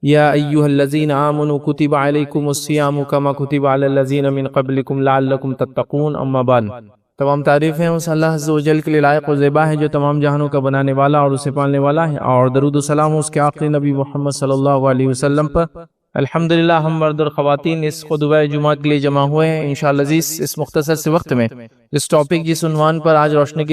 یا ایہا الذین آمنوا کتب علیکم الصیام کما کتب علی الذین من قبلکم لعلکم تتقون اما بعد۔ تمام تعریفیں اس اللہ عز و جل کے لیے لائق و زیبا ہے جو تمام جہانوں کا بنانے والا اور اسے پالنے والا ہے، اور درود و سلام اس کے آخری نبی محمد صلی اللہ علیہ وسلم پر۔ الحمدللہ ہم مرد اور خواتین اس خطبہ جمعہ کے لیے جمع ہوئے ہیں انشاءاللہ عزیز۔ اس مختصر سے وقت میں اس ٹاپک جس عنوان پر آج روشنی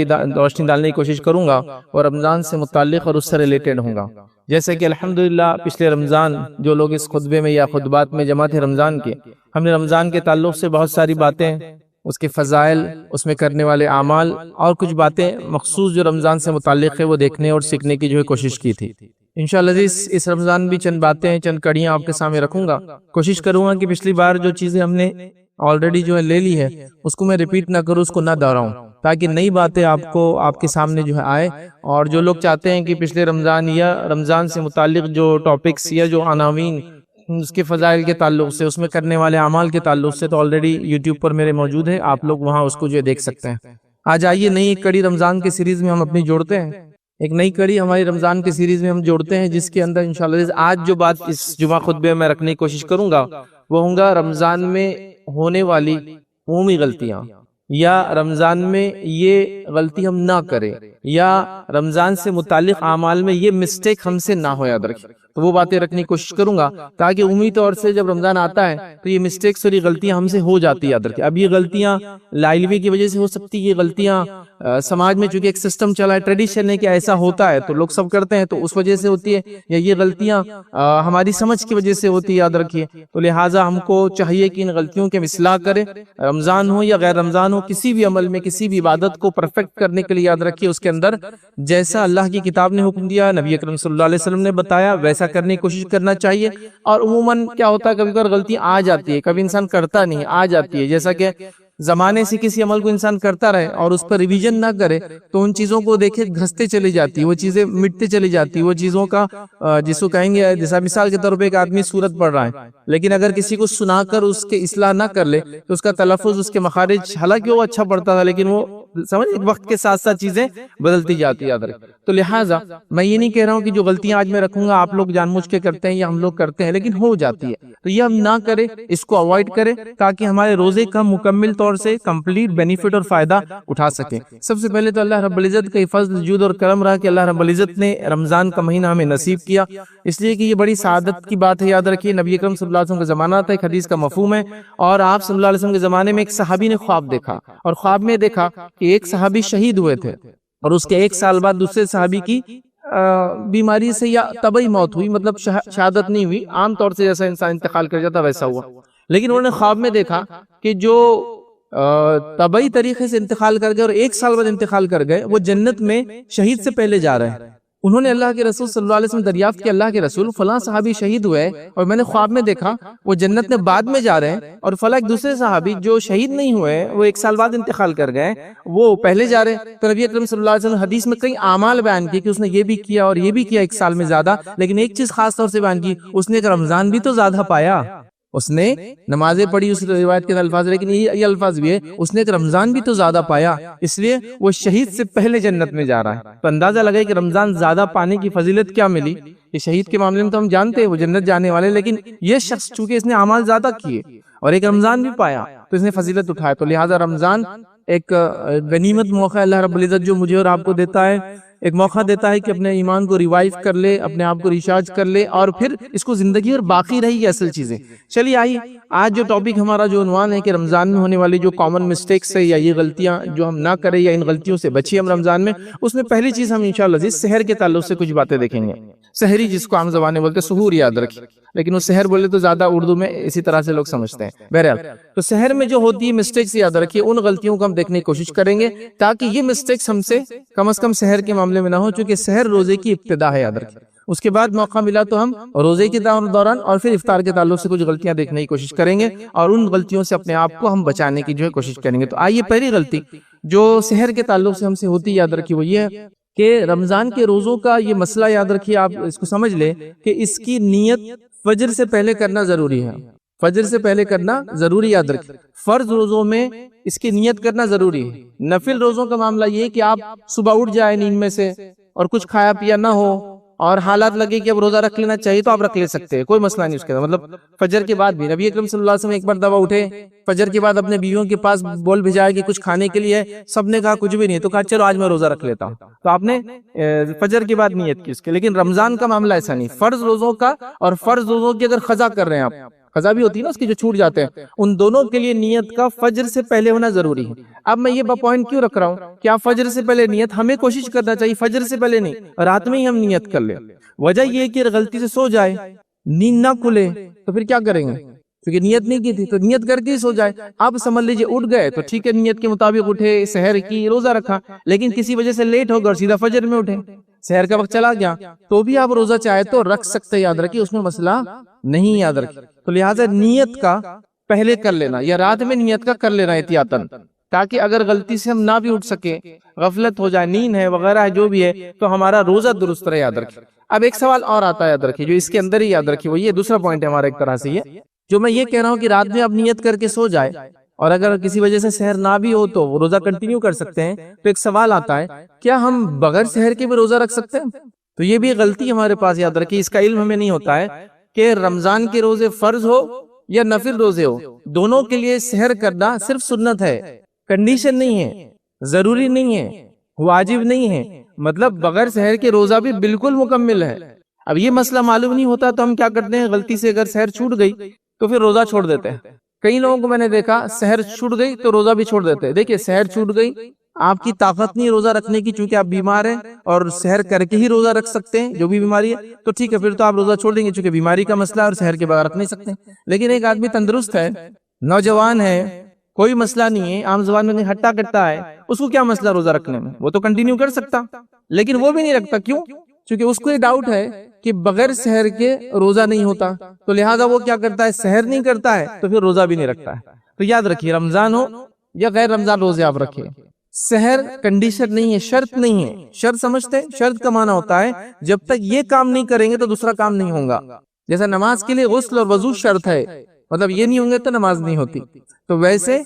ڈالنے کی کوشش کروں گا اور رمضان سے متعلق اور اس سے ریلیٹڈ ہوں گا۔ جیسے کہ الحمدللہ پچھلے رمضان جو لوگ اس خطبے میں یا خطبات میں جمع تھے رمضان کے، ہم نے رمضان کے تعلق سے بہت ساری باتیں، اس کے فضائل، اس میں کرنے والے اعمال اور کچھ باتیں مخصوص جو رمضان سے متعلق ہے وہ دیکھنے اور سیکھنے کی کوشش کی تھی۔ انشاءاللہ عزیز اس رمضان بھی چند باتیں، چند کڑیاں آپ کے سامنے رکھوں گا۔ کوشش کروں گا کہ پچھلی بار جو چیزیں ہم نے آلریڈی لے لی ہے اس کو میں ریپیٹ نہ کروں، اس کو نہ دہراؤں، تاکہ نئی باتیں آپ کے سامنے آئے۔ اور جو لوگ چاہتے ہیں کہ پچھلے رمضان یا رمضان سے متعلق جو ٹاپکس یا جو عناوین اس کے فضائل کے تعلق سے، اس میں کرنے والے اعمال کے تعلق سے، تو آلریڈی یوٹیوب پر میرے موجود ہے، آپ لوگ وہاں اس کو دیکھ سکتے ہیں۔ آج آئیے نئی ایک کڑی رمضان کی سیریز میں ہم اپنی جوڑتے ہیں، ایک نئی کڑی ہماری رمضان کی سیریز میں ہم جوڑتے ہیں، جس کے اندر انشاءاللہ آج جو بات اس جمعہ خطبے میں رکھنے کی کوشش کروں گا وہ ہوں گا رمضان میں ہونے والی عمومی غلطیاں، یا رمضان میں یہ غلطی ہم نہ کریں، یا رمضان سے متعلق اعمال میں یہ مسٹیک ہم سے نہ ہو، یاد رکھیں۔ تو وہ باتیں رکھنے کی کوشش کروں گا تاکہ عمومی طور سے جب رمضان آتا ہے تو یہ مسٹیکس اور یہ غلطیاں ہم سے ہو جاتی، یاد رکھیں۔ اب یہ غلطیاں لا علمی کی وجہ سے ہو سکتی، یہ غلطیاں سماج میں چونکہ ایک سسٹم چلا ہے، ٹریڈیشن ہے کہ ایسا ہوتا ہے تو لوگ سب کرتے ہیں تو اس وجہ سے ہوتی ہے، یا یہ غلطیاں ہماری سمجھ کی وجہ سے ہوتی ہے، یاد رکھیے۔ تو لہٰذا ہم کو چاہیے کہ ان غلطیوں کے اصلاح کریں، رمضان ہو یا غیر رمضان ہو، کسی بھی عمل میں کسی بھی عبادت کو پرفیکٹ کرنے کے لیے یاد رکھیے اس کے اندر جیسا اللہ کی کتاب نے حکم دیا، نبی اکرم صلی اللہ علیہ وسلم نے بتایا، ویسا کرنے کی کوشش کرنا چاہیے۔ اور عموماً کیا ہوتا ہے، کبھی کبھی غلطی آ جاتی ہے، کبھی انسان کرتا نہیں، آ جاتی ہے، جیسا کہ زمانے سے کسی عمل کو انسان کرتا رہے اور اس پر ریویژن نہ کرے تو ان چیزوں کو دیکھے گھستے چلی جاتی، وہ چیزیں مٹتے چلی جاتی، وہ چیزوں کا جس کو کہیں گے، جیسا مثال کے طور پہ ایک آدمی سورت پڑھ رہا ہے، لیکن اگر کسی کو سنا کر اس کے اصلاح نہ کر لے تو اس کا تلفظ، اس کے مخارج، حالانکہ وہ اچھا پڑھتا تھا لیکن وہ سمجھ وقت کے ساتھ ساتھ چیزیں بدلتی جاتی، یاد رکھیں۔ تو لہٰذا میں یہ نہیں کہہ رہا ہوں کہ جو غلطیاں آج میں رکھوں گا آپ لوگ جان بوجھ کے کرتے ہیں یا ہم لوگ کرتے ہیں، لیکن ہو جاتی ہے، تو یہ ہم نہ کریں، اس کو اوائڈ کریں تاکہ ہمارے روزے کا مکمل طور سے کمپلیٹ بینیفٹ اور فائدہ اٹھا سکیں۔ سب سے پہلے تو اللہ رب العزت کا فضل، جود اور کرم رہا کہ اللہ رب العزت نے رمضان کا مہینہ ہمیں نصیب کیا، اس لیے کہ یہ بڑی سعادت کی بات ہے، یاد رکھیے۔ نبی اکرم صلی اللہ علیہ وسلم کا زمانہ تھا، ایک حدیث کا مفہوم ہے، اور آپ صلی اللہ علیہ وسلم کے زمانے میں ایک صحابی نے خواب دیکھا، اور خواب میں دیکھا کہ ایک صحابی شہید ہوئے تھے اور اس کے ایک سال بعد دوسرے صحابی کی بیماری سے یا طبعی موت ہوئی، مطلب شہادت نہیں ہوئی، عام طور سے جیسا انسان انتقال کر جاتا ویسا ہوا، لیکن انہوں نے خواب میں دیکھا کہ جو طبعی طریقے سے انتقال کر گئے اور ایک سال بعد انتقال کر گئے وہ جنت میں شہید سے پہلے جا رہے ہیں۔ انہوں نے اللہ کے رسول صلی اللہ علیہ وسلم دریافت کیا، اللہ کے رسول فلاں صحابی شہید ہوئے اور میں نے خواب میں دیکھا وہ جنت میں بعد میں جا رہے ہیں، اور فلاں ایک دوسرے صحابی جو شہید نہیں ہوئے وہ ایک سال بعد انتقال کر گئے وہ پہلے جا رہے ہیں۔ تو نبی اکرم صلی اللہ علیہ وسلم حدیث میں کئی اعمال بیان کی کہ اس نے یہ بھی کیا اور یہ بھی کیا ایک سال میں زیادہ، لیکن ایک چیز خاص طور سے بیان کی، اس نے رمضان بھی تو زیادہ پایا، اس نے نمازیں پڑھی اس روایت کے الفاظ، لیکن یہ الفاظ بھی ہے اس نے رمضان بھی تو زیادہ پایا، اس لیے وہ شہید سے پہلے جنت میں جا رہا ہے۔ تو اندازہ لگائے کہ رمضان زیادہ پانے کی فضیلت کیا ملی۔ یہ شہید کے معاملے میں تو ہم جانتے ہیں وہ جنت جانے والے، لیکن یہ شخص چونکہ اس نے اعمال زیادہ کیے اور ایک رمضان بھی پایا تو اس نے فضیلت اٹھایا۔ تو لہٰذا رمضان ایک غنیمت موقع اللہ رب العزت جو مجھے اور آپ کو دیتا ہے، ایک موقع دیتا ہے کہ اپنے ایمان کو ریوائیو کر لے، اپنے آپ کو ریچارج کر لے اور پھر اس کو زندگی اور باقی رہی یہ اصل چیزیں۔ چلیے آئیے آج جو ٹاپک ہمارا جو عنوان ہے کہ رمضان میں ہونے والی جو کامن مسٹیکس ہے یا یہ غلطیاں جو ہم نہ کریں یا ان غلطیوں سے بچیں ہم رمضان میں، اس میں پہلی چیز ہم انشاءاللہ عزیز سحر کے تعلق سے کچھ باتیں دیکھیں گے۔ سحری جس کو عام زبان میں بولتے ہیں، سحور یاد رکھیں، لیکن وہ سحر بولے تو زیادہ اردو میں اسی طرح سے لوگ سمجھتے ہیں۔ بہرحال تو سحر میں جو ہوتی ہے مسٹیکس یاد رکھیے، ان غلطیوں کو ہم دیکھنے کی کوشش کریں گے تاکہ یہ مسٹیکس ہم سے کم از کم سحر کے معاملے میں نہ ہو، چونکہ سحر روزے کی ابتدا ہے، یاد رکھیں۔ اس کے بعد موقع ملا تو ہم روزے کے دوران اور پھر افطار کے تعلق سے کچھ غلطیاں دیکھنے کی کوشش کریں گے اور ان غلطیوں سے اپنے آپ کو ہم بچانے کی کوشش کریں گے۔ تو آئیے پہلی غلطی جو سحر کے تعلق سے ہم سے ہوتی یاد رکھیے وہ یہ ہے کہ رمضان کے روزوں کا یہ مسئلہ یاد رکھیے، آپ اس کو سمجھ لیں کہ اس کی نیت فجر سے پہلے کرنا ضروری ہے، فجر سے پہلے کرنا ضروری، یاد رکھیں۔ فرض روزوں میں اس کی نیت کرنا ضروری ہے، نفل روزوں کا معاملہ یہ ہے کہ آپ صبح اٹھ جائیں نیند میں سے اور کچھ کھایا پیا نہ ہو اور حالات لگے کہ اب روزہ رکھ لینا چاہیے تو آپ رکھ لے سکتے ہیں، کوئی مسئلہ نہیں اس کے مطلب فجر کے بعد بھی۔ نبی اکرم صلی اللہ علیہ وسلم ایک بار دوا اٹھے فجر کے بعد اپنے بیویوں کے پاس بول بھیجایا کہ کچھ کھانے کے لیے، سب نے کہا کچھ بھی نہیں، تو کہا چلو آج میں روزہ رکھ لیتا ہوں، تو آپ نے فجر کے بعد نیت کی اس کے۔ لیکن رمضان کا معاملہ ایسا نہیں، فرض روزوں کا اور فرض روزوں کی اگر قضا کر رہے ہیں آپ، قضا بھی ہوتی ہے نا اس کی جو چھوٹ جاتے ہیں، ان دونوں کے لیے نیت کا فجر سے پہلے ہونا ضروری ہے۔ اب میں یہ پوائنٹ کیوں رکھ رہا ہوں کہ آپ فجر سے پہلے نیت، ہمیں کوشش کرنا چاہیے فجر سے پہلے نہیں، رات میں ہی ہم نیت کر لیں۔ وجہ یہ ہے کہ غلطی سے سو جائے، نیند نہ کھلے تو پھر کیا کریں گے، کیونکہ نیت نہیں کی تھی تو نیت کر کے ہی سو جائے۔ آپ سمجھ لیجئے اٹھ گئے تو ٹھیک ہے، نیت کے مطابق اٹھے، سحر کی، روزہ رکھا، لیکن کسی وجہ سے لیٹ ہو گئے اور سیدھا فجر میں اٹھے، سحر کا وقت چلا گیا، تو بھی آپ روزہ چاہے تو رکھ سکتے، یاد رکھیے اس میں مسئلہ نہیں، یاد رکھیے۔ تو لہٰذا نیت کا پہلے کر لینا یا رات میں نیت کا کر لینا احتیاطاً، تاکہ اگر غلطی سے ہم نہ بھی اٹھ سکے، غفلت ہو جائے، نیند ہے وغیرہ ہے جو بھی ہے، تو ہمارا روزہ درست رہے، یاد رکھیے۔ اب ایک سوال اور آتا ہے، یاد رکھیے، جو اس کے اندر ہی یاد رکھیے، وہ یہ دوسرا پوائنٹ ہے ہمارا ایک طرح سے، یہ جو میں یہ کہہ رہا ہوں کہ رات میں اب نیت کر کے سو جائے اور اگر کسی وجہ سے سحر نہ بھی ہو تو وہ روزہ کنٹینیو کر سکتے ہیں، تو ایک سوال آتا ہے کیا ہم بغیر سحر کے بھی روزہ رکھ سکتے ہیں؟ تو یہ بھی غلطی ہمارے پاس، یاد رکھیے، اس کا علم ہمیں نہیں ہوتا ہے کہ رمضان کے روزے فرض ہو یا نفل روزے ہو، دونوں کے لیے سحر کرنا صرف سنت ہے، کنڈیشن نہیں ہے، ضروری نہیں ہے، واجب نہیں ہے، مطلب بغیر سحر کے روزہ بھی بالکل مکمل ہے۔ اب یہ مسئلہ معلوم نہیں ہوتا تو ہم کیا کرتے ہیں، غلطی سے اگر سحر چھوٹ گئی تو پھر روزہ چھوڑ دیتے ہیں۔ کئی لوگوں کو میں نے دیکھا سحر چھوٹ گئی تو روزہ بھی چھوڑ دیتے ہیں۔ دیکھیں سحر چھوٹ گئی، آپ کی طاقت نہیں روزہ رکھنے کی، چونکہ آپ بیمار ہیں اور سحر کر کے ہی روزہ رکھ سکتے ہیں، جو بھی بیماری ہے تو ٹھیک ہے، پھر تو آپ روزہ چھوڑ دیں گے، چونکہ بیماری کا مسئلہ اور سحر کے بغیر رکھ نہیں سکتے۔ لیکن ایک آدمی تندرست ہے، نوجوان ہے، کوئی مسئلہ نہیں ہے، عام زبان میں ہٹا کٹا ہے، اس کو کیا مسئلہ روزہ رکھنے میں، وہ تو کنٹینیو کر سکتا، لیکن وہ بھی نہیں رکھتا، کیوں؟ چونکہ اس کو یہ ڈاؤٹ ہے کہ بغیر سحر کے روزہ نہیں ہوتا، تو لہٰذا وہ کیا کرتا ہے، سحر نہیں کرتا ہے تو پھر روزہ بھی نہیں رکھتا ہے۔ تو یاد رکھیے، رمضان ہو یا غیر رمضان روزے آپ رکھیں، سحر کنڈیشن نہیں ہے، شرط نہیں ہے۔ شرط سمجھتے ہیں؟ شرط کا معنی ہوتا ہے جب تک یہ کام نہیں کریں گے تو دوسرا کام نہیں ہوگا۔ جیسا نماز کے لیے غسل اور وضو شرط ہے، مطلب یہ نہیں ہوں گے تو نماز نہیں ہوتی، تو ویسے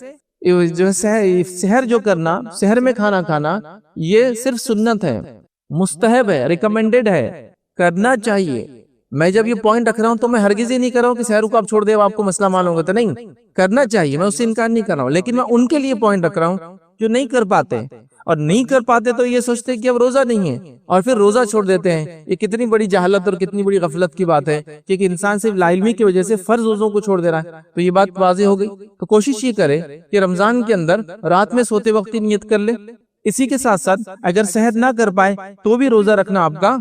جو سحر جو کرنا، سحر میں کھانا کھانا، یہ صرف سنت ہے، مستحب ہے، ریکمینڈڈ ہے، کرنا چاہیے۔ میں جب یہ پوائنٹ رکھ رہا ہوں تو میں ہرگز ہی نہیں کر رہا ہوں کہ سحر کو آپ چھوڑ دیں آپ کو مسئلہ معلوم ہوگا، تو نہیں، کرنا چاہیے، میں اس سے انکار نہیں کر رہا ہوں، لیکن میں ان کے لیے پوائنٹ رکھ رہا ہوں جو نہیں کر پاتے، اور نہیں کر پاتے تو یہ سوچتے کہ اب روزہ نہیں ہے اور پھر روزہ چھوڑ دیتے ہیں۔ یہ کتنی بڑی جہالت اور کتنی بڑی غفلت کی بات ہے کہ ایک انسان صرف لا علمی کی وجہ سے فرض روزوں کو چھوڑ دے رہا ہے۔ تو یہ بات واضح ہو گئی، تو کوشش یہ کرے کہ رمضان کے اندر رات میں سوتے وقت ہی نیت کر لے۔ اسی کے ساتھ ساتھ اگر سحر نہ کر پائے تو بھی روزہ رکھنا آپ کا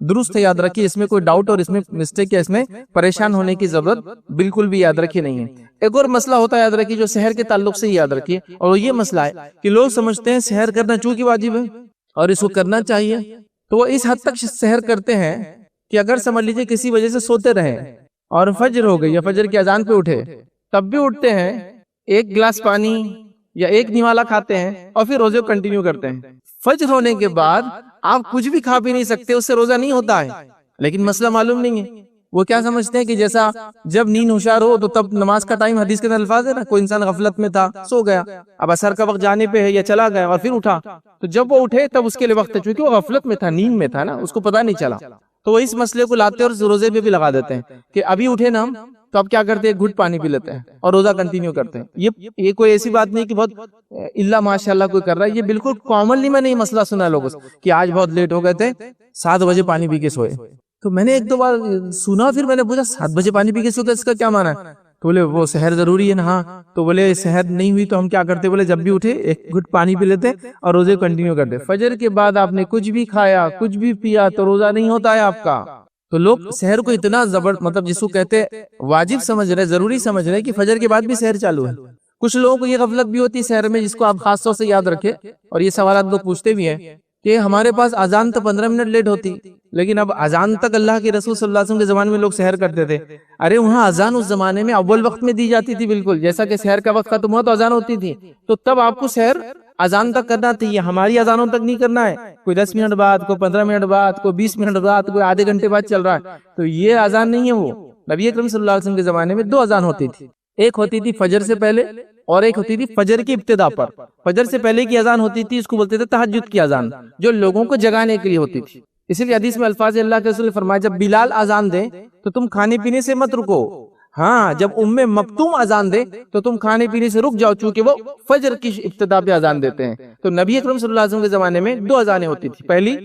درست ہے، یاد رکھیے، اس میں کوئی ڈاؤٹ اور اس میں مسٹیک یا اس میں پریشان ہونے کی ضرورت بالکل بھی، یاد رکھیے، نہیں ہے۔ ایک اور مسئلہ ہوتا ہے، یاد رکھیے، جو سحر کے تعلق سے ہی یاد رکھیے، اور یہ مسئلہ ہے کہ لوگ سمجھتے ہیں سحر کرنا چونکہ واجب ہے اور اس کو کرنا چاہیے، تو وہ اس حد تک سحر کرتے ہیں کہ اگر سمجھ لیجئے کسی وجہ سے سوتے رہے اور فجر ہو گئی یا فجر کی اذان پہ اٹھے، تب بھی اٹھتے ہیں، ایک گلاس پانی یا ایک نوالا کھاتے ہیں اور پھر روزے کو کنٹینیو کرتے ہیں۔ فجر ہونے کے بعد آپ کچھ بھی کھا بھی نہیں سکتے، اس سے روزہ نہیں ہوتا ہے، لیکن مسئلہ معلوم نہیں ہے۔ وہ کیا سمجھتے ہیں کہ جیسا جب نیند ہوشیار ہو تو تب نماز کا ٹائم، حدیث کے اندر الفاظ ہے نا، کوئی انسان غفلت میں تھا، سو گیا، اب عصر کا وقت جانے پہ ہے یا چلا گیا اور پھر اٹھا، تو جب وہ اٹھے تب اس کے لیے وقت ہے، چونکہ وہ غفلت میں تھا، نیند میں تھا نا، اس کو پتہ نہیں چلا، تو وہ اس مسئلے کو لاتے اور روزے پہ بھی لگا دیتے ہیں کہ ابھی اٹھے نا ہم، تو اب کیا کرتے ہیں، گھٹ پانی پی لیتے ہیں اور روزہ کنٹینیو کرتے ہیں۔ یہ کوئی ایسی بات نہیں کہ بہت اللہ ماشاءاللہ کوئی کر رہا ہے، یہ بالکل کامنلی میں نے یہ مسئلہ سنا لوگوں سے کہ آج بہت لیٹ ہو گئے تھے، 7 بجے پانی پی کے سوئے۔ تو میں نے ایک دو بار سنا، پھر میں نے پوچھا 7 بجے پانی پی کے سوتے اس کا کیا معنی ہے؟ تو بولے وہ سحر ضروری ہے نا، ہاں، تو بولے سحر نہیں ہوئی تو ہم کیا کرتے، بولے جب بھی اٹھے ایک گھٹ پانی پی لیتے اور روزے کنٹینیو کرتے۔ فجر کے بعد آپ نے کچھ بھی کھایا، کچھ بھی پیا تو روزہ نہیں ہوتا ہے آپ کا۔ تو لوگ سحر کو اتنا مطلب جس کو کہتے واجب سمجھ رہے، ضروری سمجھ رہے کہ فجر کے بعد بھی سحر چالو ہے۔ کچھ لوگوں کو یہ غفلت بھی ہوتی ہے سحر میں، جس کو آپ خاص طور سے یاد رکھے، اور یہ سوالات لوگ پوچھتے بھی ہیں کہ ہمارے پاس اذان تو 15 منٹ لیٹ ہوتی، لیکن اب اذان تک اللہ کے رسول صلی اللہ علیہ وسلم کے زمانے میں لوگ سحر کرتے تھے۔ ارے وہاں اذان اس زمانے میں اول وقت میں دی جاتی تھی، بالکل جیسا کہ سحر کا وقت ختم ہوا تو اذان ہوتی تھی، تو تب آپ کو سحر اذان تک کرنا تھی، ہماری اذانوں تک نہیں کرنا ہے، کوئی 10 منٹ بعد، کوئی 15 منٹ بعد، کوئی 20 منٹ بعد، کوئی آدھے گھنٹے بعد چل رہا ہے، تو یہ اذان نہیں ہے۔ وہ نبی اکرم صلی اللہ علیہ وسلم کے زمانے میں 2 اذان ہوتی تھی، ایک ہوتی تھی فجر سے پہلے اور ایک ہوتی تھی فجر کی ابتدا پر۔ فجر سے پہلے کی اذان ہوتی تھی، اس کو بولتے تھے تہجد کی اذان، جو لوگوں کو جگانے کے لیے ہوتی تھی، اسی لیے حدیث میں الفاظ اللہ کے رسول نے فرمایا جب بلال اذان دے تو تم کھانے پینے سے مت رکو، ہاں جب ام مکتوم اذان دے تو تم کھانے پینے سے رک جاؤ، چونکہ وہ فجر کی ابتدا پہ اذان دیتے ہیں۔ تو نبی اکرم صلی اللہ علیہ وسلم کے زمانے میں 2 اذانیں ہوتی تھی، پہلی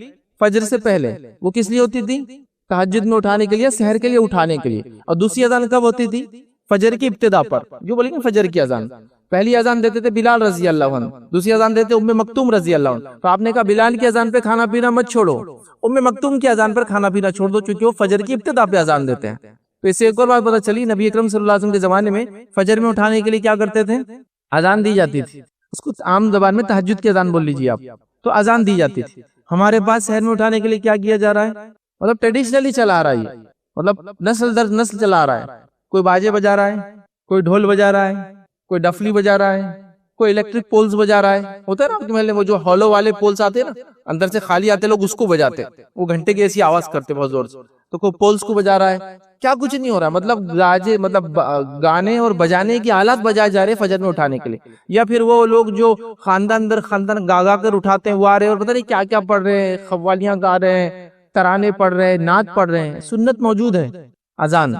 فجر سے پہلے، وہ کس لیے ہوتی تھی؟ تہجد میں اٹھانے کے لیے، سحر کے لیے اٹھانے کے لیے، اور دوسری اذان کب ہوتی تھی؟ فجر کی ابتدا پر، جو بولیں گے فجر کی اذان۔ پہلی اذان دیتے تھے بلال رضی اللہ عنہ، دوسری اذان دیتے ام مکتوم رضی اللہ عنہ۔ تو آپ نے کہا بلال کی اذان پہ کھانا پینا مت چھوڑو، ام مکتوم کی اذان پر کھانا پینا چھوڑ دو، چونکہ وہ فجر کی ابتدا پہ اذان دیتے ہیں۔ تو اس سے ایک اور بات پتہ چلی، نبی اکرم صلی اللہ علیہ وسلم کے زمانے میں فجر میں اٹھانے کے لیے کیا کرتے تھے؟ اذان دی جاتی تھی، اس کو عام زبان میں تہجد کی اذان بول لیجیے آپ، تو اذان دی جاتی تھی۔ ہمارے پاس شہر میں اٹھانے کے لیے کیا کیا جا رہا ہے؟ مطلب ٹریڈیشنلی چلا آ رہا ہے، مطلب نسل در نسل چلا آ رہا ہے۔ کوئی باجے بجا رہا ہے، کوئی ڈھول بجا رہا ہے، کوئی ڈفلی بجا رہا ہے، کوئی الیکٹرک پولز بجا رہا ہے۔ ہوتا ہے نا آپ کے محلے میں وہ جو ہالو والے پولز آتے ہیں نا، اندر سے خالی آتے، لوگ اس کو بجاتے، وہ گھنٹے کی ایسی آواز کرتے بہت زور سے، تو کوئی پولز کو بجا رہا ہے۔ کیا کچھ نہیں ہو رہا، مطلب گانے اور بجانے کی آلات بجائے جا رہے فجر میں اٹھانے کے لیے، یا پھر وہ لوگ جو خاندان در خاندان گا کر اٹھاتے ہیں وہ آ رہے ہیں اور پتہ نہیں کیا کیا پڑھ رہے ہیں، قوالیاں گا رہے ہیں، ترانے پڑھ رہے ہیں، نعت پڑھ رہے ہیں۔ سنت موجود ہے، اذان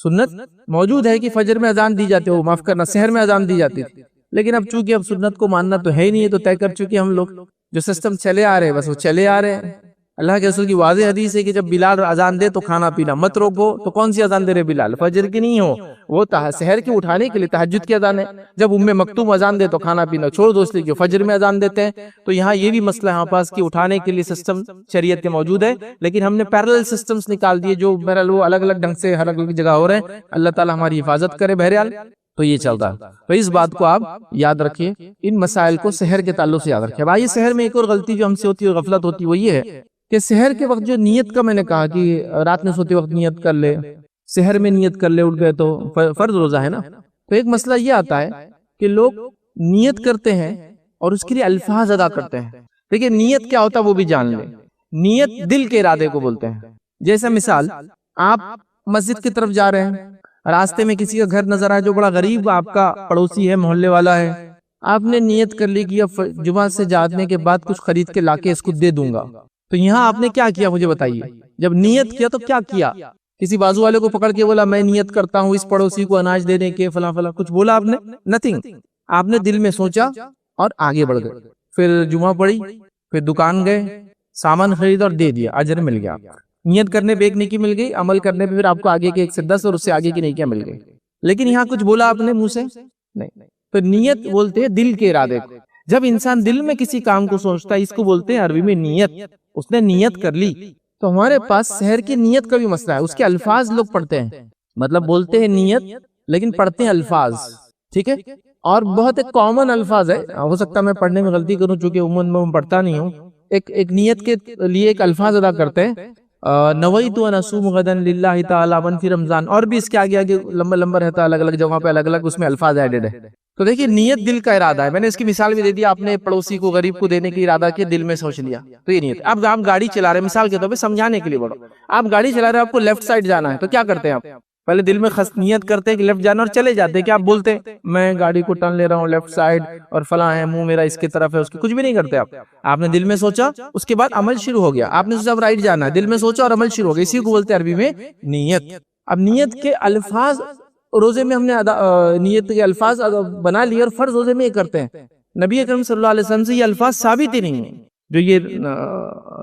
سنت موجود ہے کہ فجر میں اذان دی جاتی ہے، وہ معاف کرنا سحر میں اذان دی جاتی تھی، لیکن اب چونکہ اب سنت کو ماننا تو ہے ہی نہیں ہے، تو طے کر چکے ہم لوگ، جو سسٹم چلے آ رہے ہیں بس وہ چلے آ رہے ہیں۔ اللہ کے رسول کی واضح حدیث ہے کہ جب بلال اذان دے تو کھانا پینا مت روکو، تو کون سی اذان دے رہے بلال؟ فجر کی نہیں ہو، وہ سحر کے اٹھانے کے لیے تہجد کی اذان ہے۔ جب ام مکتوم اذان دے تو کھانا پینا چھوڑ دو، اس لیے کہ فجر میں اذان دیتے ہیں۔ تو یہاں یہ بھی مسئلہ ہے پاس کہ اٹھانے کے لیے سسٹم شریعت کے موجود ہے، لیکن ہم نے پیرلل سسٹمز نکال دیے جو بہرحال وہ الگ الگ ڈھنگ سے ہر الگ جگہ ہو رہے ہیں۔ اللہ تعالی ہماری حفاظت کرے۔ بہرحال تو یہ چلتا ہے، تو اس بات کو آپ یاد رکھیے، ان مسائل کو سحر کے تعلق سے یاد رکھیے۔ بھائی سحر میں ایک اور غلطی جو ہم سے ہوتی ہے، غفلت ہوتی ہے، وہ یہ ہے کہ سحر کے وقت جو نیت کا میں نے کہا کہ رات میں سوتے وقت نیت کر لے، سحر میں نیت کر لے، اٹھ گئے تو فرض روزہ ہے نا، تو ایک مسئلہ یہ آتا ہے کہ لوگ نیت کرتے ہیں اور اس کے لیے الفاظ ادا کرتے ہیں۔ دیکھیں نیت کیا ہوتا ہے وہ بھی جان لیں۔ نیت دل کے ارادے کو بولتے ہیں۔ جیسا مثال، آپ مسجد کی طرف جا رہے ہیں، راستے میں کسی کا گھر نظر آئے جو بڑا غریب آپ کا پڑوسی ہے، محلے والا ہے، آپ نے نیت کر لی کہ اب جمعہ سے جانے کے بعد کچھ خرید کے لا کے اس کو دے دوں گا، تو یہاں آپ نے کیا کیا مجھے بتائیے؟ جب نیت کیا تو کیا کیا؟ کسی بازو والے کو پکڑ کے بولا میں نیت کرتا ہوں اس پڑوسی کو اناج دینے کے، فلاں فلاں کچھ بولا آپ نے؟ نتھنگ۔ آپ نے دل میں سوچا اور آگے بڑھ گئے، پھر جمعہ پڑھی، پھر دکان گئے، سامان خرید اور دے دیا، اجر مل گیا۔ نیت کرنے پہ ایک نیکی مل گئی، عمل کرنے پہ پھر آپ کو آگے کے 1 سے 10 اور اس سے آگے کی نیکیاں مل گئی۔ لیکن یہاں کچھ بولا آپ نے منہ سے؟ نہیں۔ تو نیت بولتے ہیں دل کے ارادے کو۔ جب انسان دل میں کسی کام کو سوچتا ہے، اس کو بولتے ہیں عربی میں نیت۔ اس نے نیت کر لی۔ تو ہمارے پاس سحر کی نیت کا بھی مسئلہ ہے، اس کے الفاظ لوگ پڑھتے ہیں، مطلب بولتے ہیں نیت لیکن پڑھتے ہیں الفاظ، ٹھیک ہے؟ اور بہت ایک کامن الفاظ ہے، ہو سکتا ہے میں پڑھنے میں غلطی کروں چونکہ عموماً میں پڑھتا نہیں ہوں، ایک نیت کے لیے ایک الفاظ ادا کرتے ہیں، نویت ان اصوم غدا للہ تعالی من فی رمضان، اور بھی اس کے آگے آگے لمبا لمبا رہتا ہے، الگ الگ جگہ پہ الگ الگ اس میں الفاظ ایڈڈ ہے۔ تو دیکھیے نیت دل کا ارادہ ہے، میں نے اس کی مثال بھی دے دی، آپ نے پڑوسی کو غریب کو دینے کی ارادہ کیا، دل میں سوچ لیا، تو یہ نیت۔ اب آپ گاڑی چلا رہے ہیں، مثال کے طور پہ سمجھانے کے لیے بڑھو، آپ گاڑی چلا رہے ہیں، آپ کو لیفٹ سائڈ جانا ہے، تو کیا کرتے ہیں آپ؟ پہلے دل میں نیت کرتے ہیں کہ لیفٹ جانا اور چلے جاتے ہیں، کہ آپ بولتے ہیں میں گاڑی کو ٹرن لے رہا ہوں لیفٹ سائڈ اور فلاں ہے، منہ میرا اس کی طرف ہے، اس کی کچھ بھی نہیں کرتے آپ نے دل میں سوچا، اس کے بعد عمل شروع ہو گیا، آپ نے سوچا اب رائٹ جانا ہے، دل میں سوچا اور عمل شروع ہو گیا، اسی کو بولتے ہیں عربی میں نیت۔ اب نیت کے الفاظ روزے میں ہم نے نیت کے الفاظ بنا لیے اور فرض روزے میں یہ کرتے ہیں۔ نبی اکرم صلی اللہ علیہ وسلم سے یہ الفاظ ثابت ہی نہیں ہیں،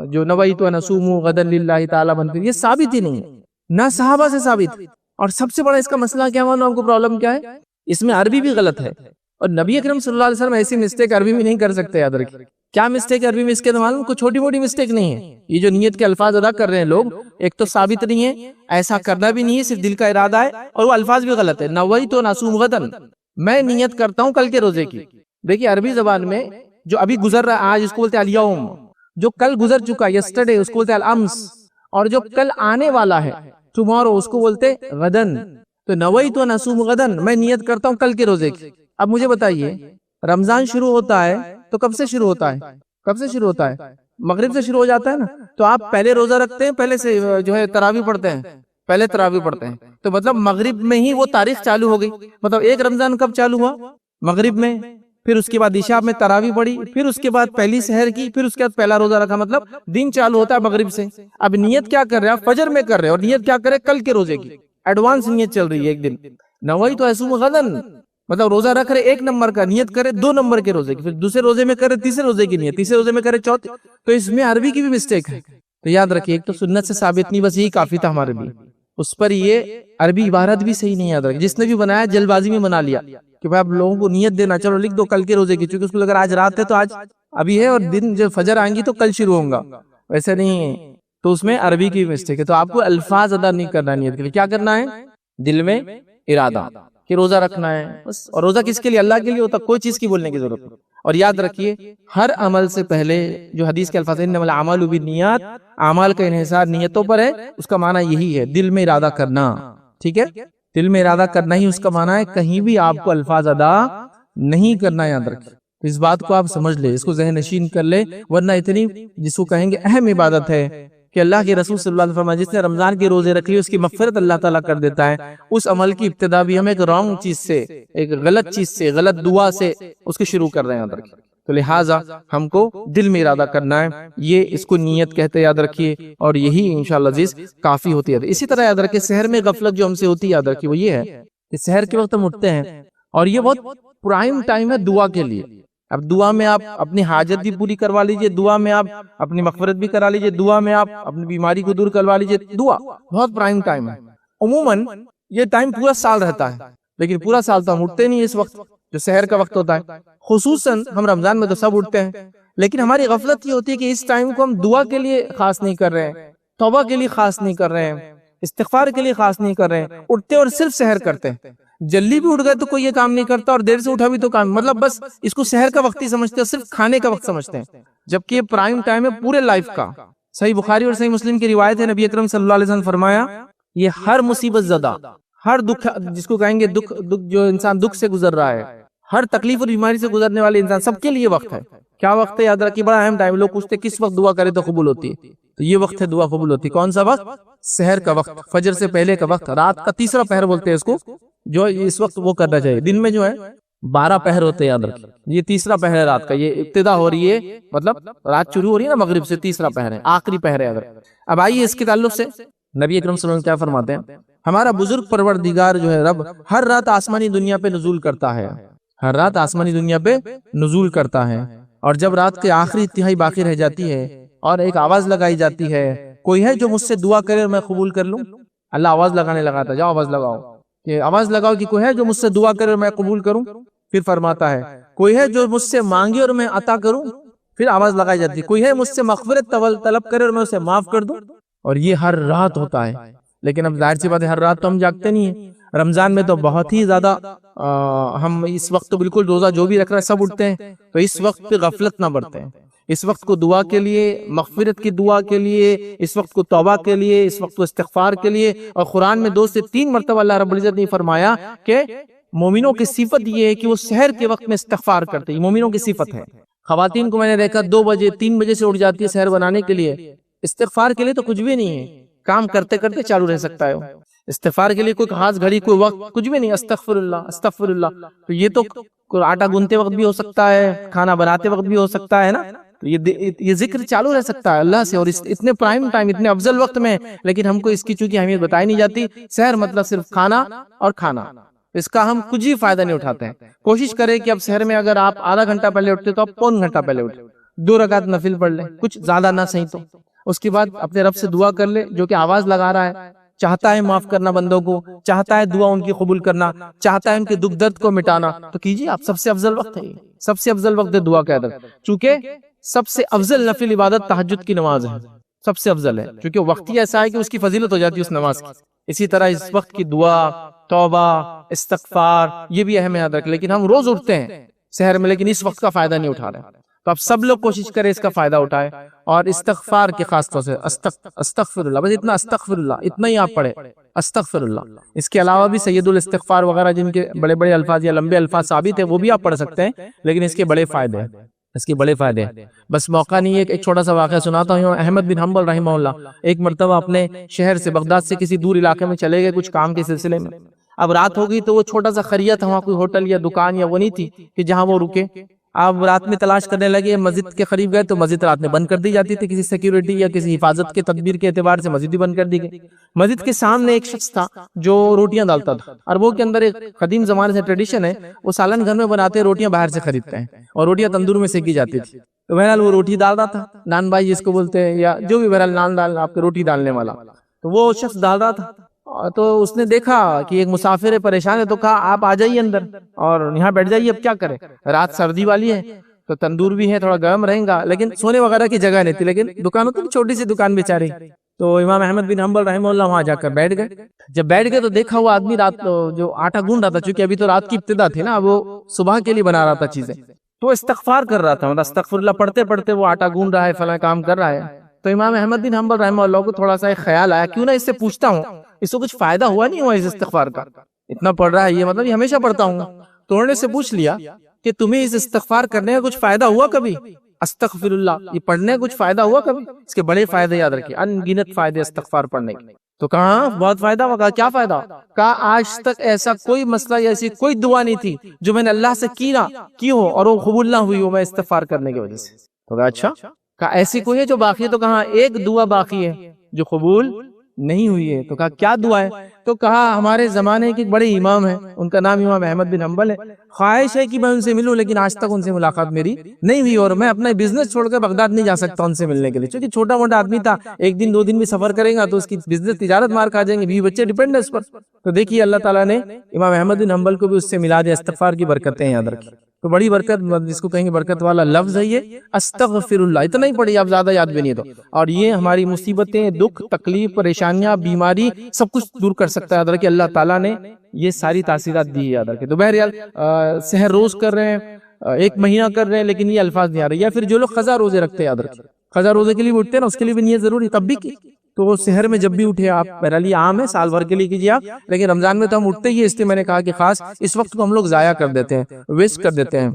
جو نویت ان اصوم غدا للہ تعالی من فی، یہ ثابت ہی نہیں ہے، نہ صحابہ سے ثابت۔ اور سب سے بڑا اس کا مسئلہ کیا ہوا، آپ کو پرابلم کیا ہے؟ اس میں عربی بھی غلط ہے، اور نبی اکرم صلی اللہ علیہ وسلم ایسی مسٹیک عربی میں نہیں کر سکتے، یاد رکھیں۔ کیا مسٹیک عربی میں اس کے معلوم؟ کوئی چھوٹی موٹی مسٹیک نہیں ہے، یہ جو نیت کے الفاظ ادا کر رہے ہیں لوگ، ایک تو ثابت نہیں ہے، ایسا کرنا بھی نہیں ہے، صرف دل کا ارادہ ہے، اور وہ الفاظ بھی غلط ہے۔ نویت ان اصوم غدا، میں نیت کرتا ہوں کل کے روزے کی۔ دیکھیے عربی زبان میں جو ابھی گزر رہا ہے آج، اس کو بولتے ہیں الیوم، جو کل گزر چکا یسٹرڈے اس کو بولتے ہیں الامس، اور جو کل آنے والا ہے ٹمارو اس کو بولتے ہیں غدن۔ تو نویت ان اصوم غدا، میں نیت کرتا ہوں کل کے روزے کی۔ اب مجھے بتائیے رمضان شروع ہوتا ہے تو کب سے شروع ہوتا ہے؟ کب سے شروع ہوتا ہے؟ مغرب سے شروع ہو جاتا ہے نا، تو آپ پہلے روزہ رکھتے ہیں، پہلے سے جو ہے تراویح پڑھتے ہیں، پہلے تراویح پڑھتے ہیں، تو مطلب مغرب میں ہی وہ تاریخ چالو ہو گئی۔ مطلب ایک رمضان کب چالو ہوا؟ مغرب میں، پھر اس کے بعد عشاء میں تراویح پڑھی، پھر اس کے بعد پہلی سحر کی، پھر اس کے بعد پہلا روزہ رکھا، مطلب دن چالو ہوتا ہے مغرب سے۔ اب نیت کیا کر رہے ہیں؟ فجر میں کر رہے ہیں، اور نیت کیا کرے؟ کل کے روزے کی ایڈوانس نیت چل رہی ہے ایک دن۔ نویت اصوم غدن، مطلب روزہ رکھ رہے 1 نمبر کا، نیت کرے 2 نمبر کے روزے کی، پھر دوسرے روزے میں کرے تیسرے روزے کی نیت، تیسرے روزے میں کرے چوتھے، تو اس میں عربی کی بھی مسٹیک ہے۔ تو یاد رکھیے، ایک تو سنت سے ثابت نہیں، بس یہی کافی تھا ہمارے لیے، اس پر یہ عربی عبارت بھی صحیح نہیں یاد رکھی، جس نے بھی بنایا جلد بازی میں بنا لیا کہ بھائی اب لوگوں کو نیت دینا، چلو لکھ دو کل کے روزے کی، چونکہ اس کو اگر آج رات ہے تو آج ابھی ہے، اور دن جب فجر آئیں گی تو کل شروع ہوں گا، ویسے نہیں ہے، تو اس میں عربی کی مسٹیک ہے۔ تو آپ کو الفاظ ادا نہیں کرنا نیت کے لیے، کیا کرنا ہے؟ دل میں ارادہ کہ روزہ رکھنا ہے بس، اور روزہ کس کے لیے؟ اللہ کے لیے ہوتا، کوئی چیز کی بولنے کی ضرورت نہیں۔ اور یاد رکھیے، ہر عمل سے پہلے جو حدیث کے الفاظ ہیں انما الاعمال بالنیات، اعمال کا انحصار نیتوں پر ہے، اس کا معنی یہی ہے دل میں ارادہ کرنا، ٹھیک ہے؟ دل میں ارادہ کرنا ہی اس کا معنی ہے، کہیں بھی آپ کو الفاظ ادا نہیں کرنا، یاد رکھیں اس بات کو آپ سمجھ لیں، اس کو ذہن نشین کر لیں، ورنہ اتنی جس کو کہیں گے اہم عبادت ہے کہ اللہ کے رسول صلی اللہ علیہ وسلم فرمایا جس نے رمضان کے روزے رکھ لیے اس کی مغفرت اللہ تعالیٰ کر دیتا ہے، اس عمل کی ابتدا بھی ہم ایک رانگ چیز سے، ایک غلط چیز سے، غلط دعا سے اس کی شروع کر رہے ہیں، یاد رکھیں۔ تو لہٰذا ہم کو دل میں ارادہ کرنا ہے، یہ اس کو نیت کہتے ہیں، یاد رکھیے، اور یہی انشاءاللہ عزیز کافی ہوتی ہے۔ اسی طرح یاد رکھیے، سحر میں غفلت جو ہم سے ہوتی ہے، یاد رکھیے وہ یہ ہے کہ سحر کے وقت ہم اٹھتے ہیں، اور یہ بہت پرائم ٹائم ہے دعا کے لیے۔ اب دعا میں آپ اپنی حاجت بھی پوری کروا لیجئے، دعا میں آپ اپنی مغفرت بھی کرا لیجئے، دعا میں آپ اپنی بیماری کو دور کروا لیجئے، دعا بہت پرائم ٹائم ہے۔ عموماً یہ ٹائم پورا سال رہتا ہے، لیکن پورا سال تو ہم اٹھتے نہیں اس وقت جو سحر کا وقت ہوتا ہے، خصوصاً ہم رمضان میں تو سب اٹھتے ہیں، لیکن ہماری غفلت یہ ہوتی ہے کہ اس ٹائم کو ہم دعا کے لیے خاص نہیں کر رہے ہیں، توبہ کے لیے خاص نہیں کر رہے ہیں، استغفار کے لیے خاص نہیں کر رہے ہیں، اٹھتے اور صرف سحر کرتے ہیں۔ جلدی بھی اٹھ گئے تو کوئی یہ کام نہیں کرتا، اور دیر سے اٹھا بھی تو کام، مطلب بس اس کو سحر کا وقت ہی سمجھتے ہیں، صرف کھانے کا وقت سمجھتے ہیں، جبکہ یہ پرائم ٹائم ہے پورے لائف کا۔ صحیح بخاری اور صحیح مسلم کی روایت ہے، نبی اکرم صلی اللہ علیہ وسلم فرمایا، یہ ہر مصیبت زدہ، ہر دکھ جس کو کہیں گے دکھ جو انسان دکھ سے گزر رہا ہے، ہر تکلیف اور بیماری سے گزرنے والے انسان، سب کے لیے وقت ہے۔ کیا وقت ہے؟ یاد رکھیے، بڑا اہم ٹائم۔ لوگ پوچھتے کس وقت دعا کرے تو قبول ہوتی ہے، تو یہ وقت ہے دعا قبول ہوتی ہے۔ کون سا وقت؟ سحر کا وقت، فجر سے پہلے کا وقت، رات کا تیسرا پہر بولتے ہیں اس کو، جو اس وقت وہ کرنا چاہیے۔ دن میں جو ہے 12 پہر ہوتے ہیں، یاد رکھیں، یہ تیسرا پہر ہے رات کا، یہ ابتدا ہو رہی ہے، مطلب رات شروع ہو رہی ہے نا مغرب سے، تیسرا پہر ہے، آخری پہر ہے۔ اب آئیے اس کے تعلق سے نبی اکرم صلی اللہ علیہ وسلم کیا فرماتے ہیں؟ ہمارا بزرگ پروردگار جو ہے رب ہر رات آسمانی دنیا پہ نزول کرتا ہے، ہر رات آسمانی دنیا پہ نزول کرتا ہے، اور جب رات کے آخری تہائی باقی رہ جاتی ہے اور ایک آواز لگائی جاتی ہے، کوئی ہے جو مجھ سے دعا کرے اور میں قبول کر لوں؟ اللہ آواز لگانے لگا تھا، جاؤ آواز لگاؤ، کہ آواز لگاؤ کہ کوئی ہے جو مجھ سے دعا کرے اور میں قبول کروں؟ پھر فرماتا ہے کوئی ہے جو مجھ سے مانگے اور میں عطا کروں؟ پھر آواز لگائی جاتی ہے کوئی ہے مجھ سے مغفرت طلب کرے اور میں اسے معاف کر دوں؟ اور یہ ہر رات ہوتا ہے، لیکن اب ظاہر سی بات ہے ہر رات تو ہم جاگتے نہیں ہیں، رمضان میں تو بہت ہی زیادہ ہم اس وقت تو بالکل روزہ جو بھی رکھ رہا ہے سب اٹھتے ہیں، تو اس وقت پہ غفلت نہ برتے ہیں، اس وقت کو دعا کے لیے، مغفرت کی دعا کے لیے، اس وقت کو توبہ کے لیے، اس وقت کو استغفار کے لیے۔ اور قرآن میں 2 سے 3 مرتبہ اللہ رب العزت نے فرمایا کہ مومنوں کی صفت یہ ہے کہ وہ سحر کے وقت میں استغفار کرتے ہیں، مومنوں کی صفت ہے۔ خواتین کو میں نے دیکھا 2 بجے 3 بجے سے اٹھ جاتی ہے سحر بنانے کے لیے، استغفار کے لیے تو کچھ بھی نہیں ہے، کام کرتے کرتے چالو رہ سکتا ہے، استغفار کے لیے کوئی خاص گھڑی کوئی وقت کچھ بھی نہیں، استغفر اللہ استغفر اللہ، تو یہ تو آٹا گونتے وقت بھی ہو سکتا ہے، کھانا بناتے وقت بھی ہو سکتا ہے نا، تو یہ ذکر چالو رہ سکتا ہے اللہ سے، اور اتنے پرائم ٹائم، اتنے افضل وقت میں، لیکن ہم کو اس کی چونکہ اہمیت بتائی نہیں جاتی۔ سحر مطلب صرف کھانا اور کھانا، اس کا ہم کچھ ہی فائدہ نہیں اٹھاتے ہیں۔ کوشش کریں کہ اب سحر میں اگر آپ آدھا گھنٹہ پہلے اٹھتے تو آپ پون گھنٹہ پہلے اٹھیں، 2 رکعت نفل پڑھ لیں، کچھ زیادہ نہ صحیح تو اس کے بعد اپنے رب سے دعا کر لے، جو کہ آواز لگا رہا ہے، چاہتا ہے معاف کرنا بندوں کو، چاہتا ہے دعا ان کی قبول کرنا، چاہتا ہے ان کے دکھ درد کو مٹانا، تو کیجیے آپ، سب سے افضل وقت ہے، سب سے افضل وقت ہے دعا کا ادب، چونکہ سب سے افضل نفل عبادت تہجد کی نماز ہے، سب سے افضل ہے، کیونکہ وقت ہی ایسا ہے کہ اس کی فضیلت ہو جاتی ہے اس نماز کی۔ اسی طرح اس وقت کی دعا، توبہ، استغفار، یہ بھی اہم یاد رکھ، لیکن ہم روز اٹھتے ہیں سحر میں، لیکن اس وقت کا فائدہ نہیں اٹھا رہے، تو اب سب لوگ کوشش کریں اس کا فائدہ اٹھائے، اور استغفار کے خاص طور سے استغفر اللہ، بس اتنا استغفر اللہ اتنا ہی آپ پڑھیں، استغفر اللہ۔ اس کے علاوہ بھی سید الاستغفار وغیرہ جن کے بڑے بڑے الفاظ یا لمبے الفاظ ثابت ہیں وہ بھی آپ پڑھ سکتے ہیں، لیکن اس کے بڑے فائدے ہیں، اس کے بڑے فائدے ہیں۔ بس موقع نہیں ہے، ایک چھوٹا سا واقعہ سناتا ہوں۔ احمد بن حنبل رحمہ اللہ ایک مرتبہ اپنے شہر سے بغداد سے کسی دور علاقے میں چلے گئے کچھ کام کے سلسلے میں، اب رات ہو گئی تو وہ چھوٹا سا خریا تھا، وہاں کوئی ہوٹل یا دکان یا وہ نہیں تھی کہ جہاں وہ رکے. اب رات میں تلاش کرنے لگے، مسجد کے قریب گئے تو مسجد رات میں بند کر دی جاتی تھی، کسی سیکیورٹی یا کسی حفاظت کے تدبیر کے اعتبار سے مسجد بھی بند کر دی گئی. مسجد کے سامنے ایک شخص تھا جو روٹیاں ڈالتا تھا، اور وہ کے اندر ایک قدیم زمانے سے ٹریڈیشن ہے، وہ سالن گھر میں بناتے ہیں، روٹیاں باہر سے خریدتے ہیں، اور روٹیاں تندور میں سیکی جاتی تھی. تو بہرحال وہ روٹی ڈال رہا تھا، نان بھائی جس کو بولتے ہیں، یا جو بھی بہرحال نان ڈال آپ کے روٹی ڈالنے والا، تو وہ شخص ڈال رہا تھا. تو اس نے دیکھا کہ ایک مسافر پریشان ہے، تو کہا آپ آ جائیے اندر اور یہاں بیٹھ جائیے. اب کیا کریں، رات سردی والی ہے تو تندور بھی ہے، تھوڑا گرم رہیں گا، لیکن سونے وغیرہ کی جگہ نہیں تھی، لیکن دکان ہوتی چھوٹی سی دکان بیچاری. تو امام احمد بن حنبل رحمہ اللہ وہاں جا کر بیٹھ گئے. جب بیٹھ گئے تو دیکھا وہ آدمی رات جو آٹا گون رہا تھا، چونکہ ابھی تو رات کی ابتدا تھی نا، وہ صبح کے لیے بنا رہا تھا چیزیں، تو استغفار کر رہا تھا، مطلب استغفر اللہ پڑھتے پڑھتے وہ آٹا گون رہا ہے، فلاں کام کر رہا ہے. تو امام احمد بن حنبل رحمہ اللہ کو تھوڑا سا ایک خیال آیا، کیوں نہ اس سے پوچھتا ہوں، اس کو کچھ فائدہ ہوا نہیں ہوا اس استغفار کا، اتنا پڑھ رہا ہے یہ، مطلب یہ ہمیشہ پڑھتا ہوں. تو انہوں نے سے پوچھ لیا کہ تمہیں اس استغفار کرنے کا کچھ فائدہ ہوا کبھی؟ استغفر اللہ یہ پڑھنے کا کچھ فائدہ ہوا کبھی؟ اس کے بڑے فائدے یاد رکھیے، ان گنت فائدے استغفار پڑھنے کے. تو کہا بہت فائدہ ہوا. کہا کیا فائدہ؟ کہا آج تک ایسا کوئی مسئلہ یا ایسی کوئی دعا نہیں تھی جو میں نے اللہ سے کی ہو اور وہ قبول نہ ہوئی ہو میں استغفار کرنے کی وجہ سے. تو کہا اچھا. کہا ایسی کوئی ہے جو باقی ہے؟ تو کہا ایک دعا باقی ہے جو قبول نہیں ہوئی ہے. تو کہا کیا دعا ہے؟ تو کہا ہمارے زمانے کے بڑے امام ہیں، ان کا نام امام احمد بن حنبل ہے، خواہش ہے کہ میں ان سے ملوں، لیکن آج تک ان سے ملاقات میری نہیں ہوئی، اور میں اپنا بزنس چھوڑ کر بغداد نہیں جا سکتا ان سے ملنے کے لیے، کیونکہ چھوٹا موٹا آدمی تھا، ایک دن دو دن بھی سفر کرے گا تو اس کی بزنس تجارت مار کھا جائیں گے، بیوی بچے ڈیپینڈ ہے اس پر. تو دیکھیے اللہ تعالیٰ نے امام احمد بن حنبل کو بھی اس سے ملا دیا. استغفار کی برکتیں یاد رکھیں، تو بڑی برکت جس کو کہیں گے برکت والا لفظ ہے یہ استغفر اللہ. اتنا ہی پڑھیے آپ، زیادہ یاد بھی نہیں تو، اور یہ ہماری مصیبتیں، دکھ، تکلیف، پریشانیاں، بیماری سب کچھ دور کر سکتا ہے. یاد رکھیے اللہ تعالیٰ نے یہ ساری تاثیرات دی، یاد رکھیں. تو بہرحال سحر روز کر رہے ہیں، ایک مہینہ کر رہے ہیں، لیکن یہ الفاظ نہیں آ رہے. یا پھر جو لوگ قضا روزے رکھتے ہیں، یاد رکھیں قضا روزے کے لیے اٹھتے ہیں نا، اس کے لیے بھی نیت ضروری تب بھی کی. تو سحر میں جب بھی اٹھے آپ، بہرحال یہ عام ہے، سال بھر کے لیے کیجیے آپ، لیکن رمضان میں تو ہم اٹھتے ہی ہیں، اس لیے میں نے کہا کہ خاص اس وقت کو ہم لوگ ضائع کر دیتے ہیں، ویسٹ کر دیتے ہیں،